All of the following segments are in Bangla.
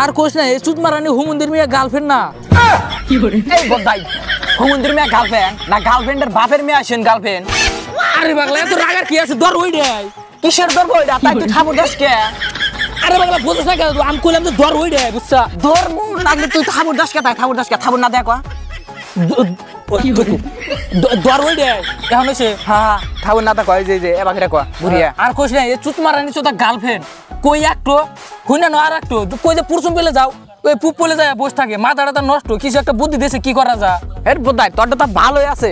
আর কোশ না এই চুত মারানি হুমন্দির মেয়ে গার্লফ্রেন্ড না কি করে এই বদাই হুমন্দির মেয়ে গার্লফ্রেন্ড না গার্লফ্রেন্ডের বাপের মেয়ে আসেন গার্লফ্রেন্ড আরে পাগলা এত রাগার কি আছে দর ওই রে কিসের দর বইটা তাই তুই ঠাকুর দাস কে আরে পাগলা বুঝছ না কেন আমি কইলাম তো দর ওই রে বুঝছা দর লাগলে তুই ঠাকুর দাস কে তাই ঠাকুর দাস কে ঠাকুর না দেখো দর ওই রে এখন হইছে হ্যাঁ ঠাকুর না দেখো এই যে এবার ফিরে কয়া বুড়িয়া আর কোশ না এই চুত মারানি চোদা গার্লফ্রেন্ড কই একটু হুইনা না আর একটু কই যে পুরসুম পেলে যাও ওই পুপ পলে যায় বসে থাকে মাথাটা নষ্ট কিছু একটা বুদ্ধি দিয়েছে কি করা যা এর বোধাই তোরটা তো ভালোই আছে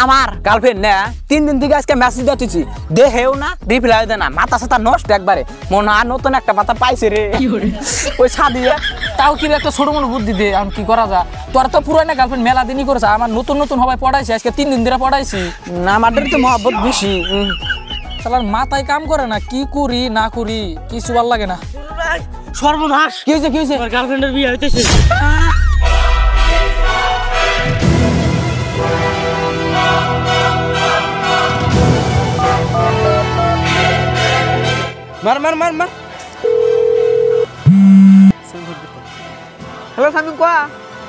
আমার গার্লফ্রেন্ড না 3 দিন থেকে আজকে মেসেজ দিতেছি দেহেও না রিপ্লাই দেয় না মাথা সাথে নষ্ট একবারে মনে হয় নতুন একটা মাথা পাইছে রে ওই সাদিয়া তাও কি একটা ছোট মোটো বুদ্ধি দে এখন কি করা যা তোর তো পুরানা গার্লফ্রেন্ড মেলা দিনই করেছে আমার নতুন নতুন হবাই পড়াইছি আজকে 3 দিন ধরে পড়াইছি না আমাদের তো মহব্বত বেশি শালার মাথায় কাম করে না কি করি না করি কিছু ভালো লাগে না সর্বনাশ কি হয়েছে আমার গার্লফ্রেন্ডের বিয়ে হইতেছে মার মার মার মার হ্যালো সামিম কোয়া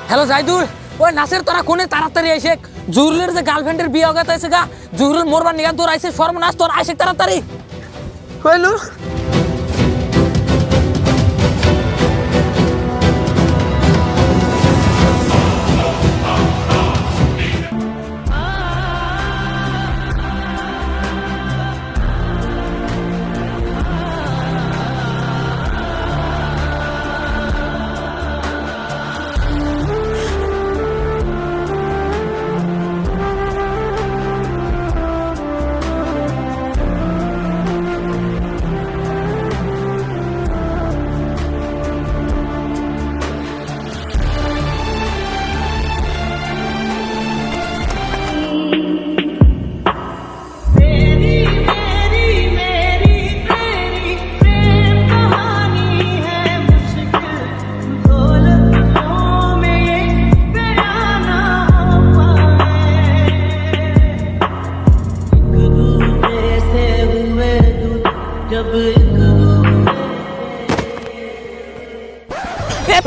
হ্যালো জাইদুল ওই নাসের তোরা কোনে তাড়াতাড়ি আইছে জুরুলের যে গার্লফ্রেন্ডের বিয়ে হগাতে আইছে গা জুরুল মোরবার নিগা তোর আইছে সর্বনাশ তোর আইছে তাড়াতাড়ি কইলু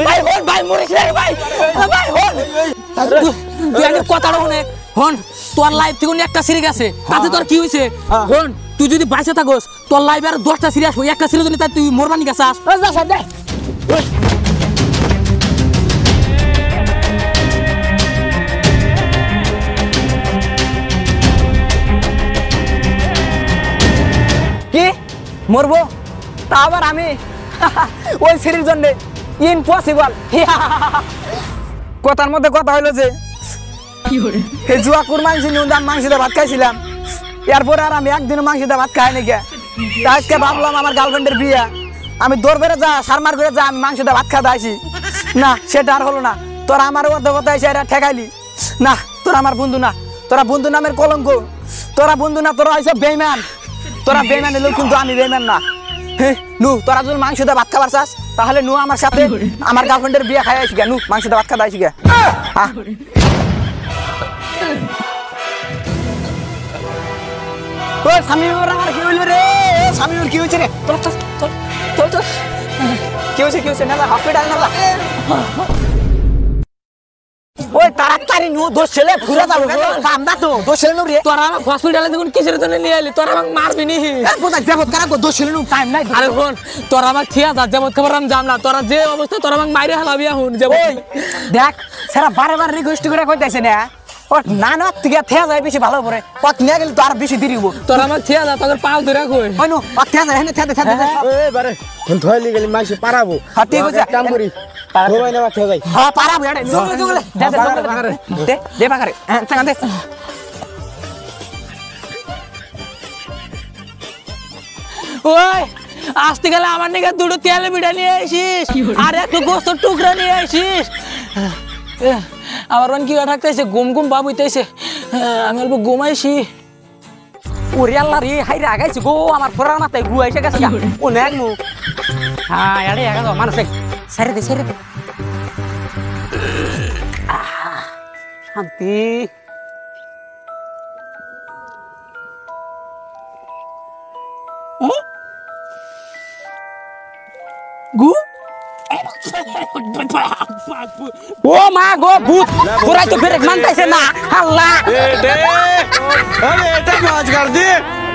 ভাই হন ভাই মরিস রে ভাই ভাই হন তুই আগে কথাটা শুনে হন তোর লাইফ থেকে একটা সিরিজ আছে তাতে তোর কি হইছে হন তুই যদি বাইসে থাকস তোর লাইফে আর 10টা সিরিজ আসবে একটা সিরিজ যদি তুই মোরবানি গেছাস যা সব দে কি মরবো তা আবার আমি ওই সিরির জন্য ইম্পসিবল কথার মধ্যে কথা হইলো যে এই জুয়া কুরমাংসি নুন মাংসিতে ভাত খাইছিলাম এরপরে আর আমি একদিনও মাংসিতে ভাত খাই নাকি আজকে ভাবলাম আমার গার্লফ্রেন্ডের বিয়ে আমি দৌড় বেড়ে যা সারমার করে যা আমি মাংসিতে ভাত খাতে আসি না সেটা আর হলো না তোরা আমার অর্ধকতা এসে এরা ঠেকাইলি না তোরা আমার বন্ধু না তোরা বন্ধু নামের কলঙ্ক তোরা বন্ধু না তোরা হয়েছে বেইমান তোরা বেইমান এলো কিন্তু আমি বেইমান না নু তোরা যদি মাংস দিয়ে ভাত খাবার চাস তাহলে নু আমার সাথে আমার গার্লফ্রেন্ডের বিয়ে খাই আসি গে নু মাংস দিয়ে ভাত খাতে আসি গে ওই সামিউর আমার কি হইল রে সামিউর কি হইছে রে চল চল চল চল চল কি হইছে না হসপিটাল না ওই তাড়াতাড়ি নু দোষ ছেলে ঘুরে যাবো কামদা তো দোষ ছেলে নু রে তোরা আমার হসপিটালে দেখুন কিসের জন্য নিয়ে আইলি তোরা আমাকে মারবি নি কোথা যাবো কারা কো দোষ ছেলে নু টাইম নাই আরে হন তোরা আমাকে ঠিয়া যা যেমন খবর আমি জানলা তোরা যে অবস্থা তোরা আমাকে মাইরে হালাবি এখন যেমন দেখ সারা বারে বারে রিকোয়েস্ট করে কইতাছে না ও না না তুই থেয়া যায় বেশি ভালো করে পথ নিয়ে গেলে তো আর বেশি দেরি হবো তোরা আমাকে ঠিয়া যা তোদের পাও ধরে কই ওই নো ও থেয়া যায় হেনে থেয়া দে এই বারে ধইলি গেলি মাইসে পারাবো হ্যাঁ ঠিক আছে কাম করি ধোবাই না খেয়ে যাই হ্যাঁ পারাবো এডে দে দে বাগারে হ্যাঁ চাঙ্গা দে ওই আসতে গেলে আমার নিকে দুটো তেল বিড়া নিয়ে আসিস আর একটু গোস্ত টুকরা নিয়ে আসিস আমার মন কি থাকতেছে ঘুম ঘুম ভাব হইতেছে আমি অল্প ঘুমাইছি ওরে আল্লাহ রে হাই রে আগাইছি গো আমার ফোরার মাথায় গু আইসা গেছে ও নেক মু হ্যাঁ এডে আগা দাও মানুষ সাইরে দে শান্তি গু ও মা গো ভূত পুরাই তো ব্রেক মানতাইছে না আল্লাহ बेटे अरे बेटे मौज कर दी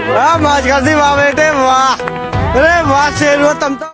वाह मौज कर दी वाह बेटे वाह अरे वाह शेर हो तुम तो